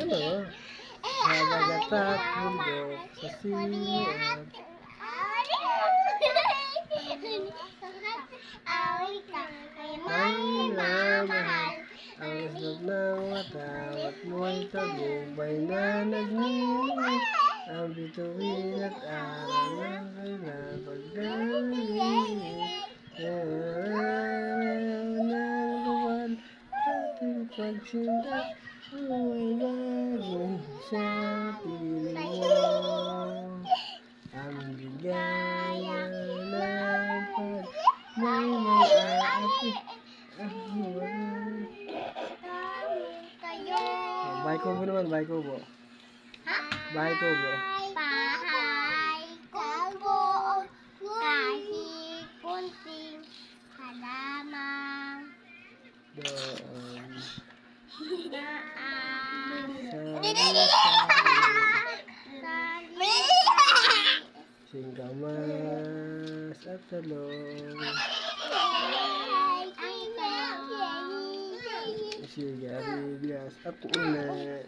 ano? Nagagatak bundok sa siat. Ay lamahal ang islog ng mata at mo'y tagumpay na nagniningning. Ang bituin at araw ng kailan pagdating. Ng luwan ating pagsindak ay bagong sa piling mo. Ang bigaya ng pag may mag-aapi. Bahay Kubo naman, Bahay Kubo. Bahay Kubo. Bahay Kubo, kahit kunting halaman. Doon singkamas at talong, sigarilyas at ule.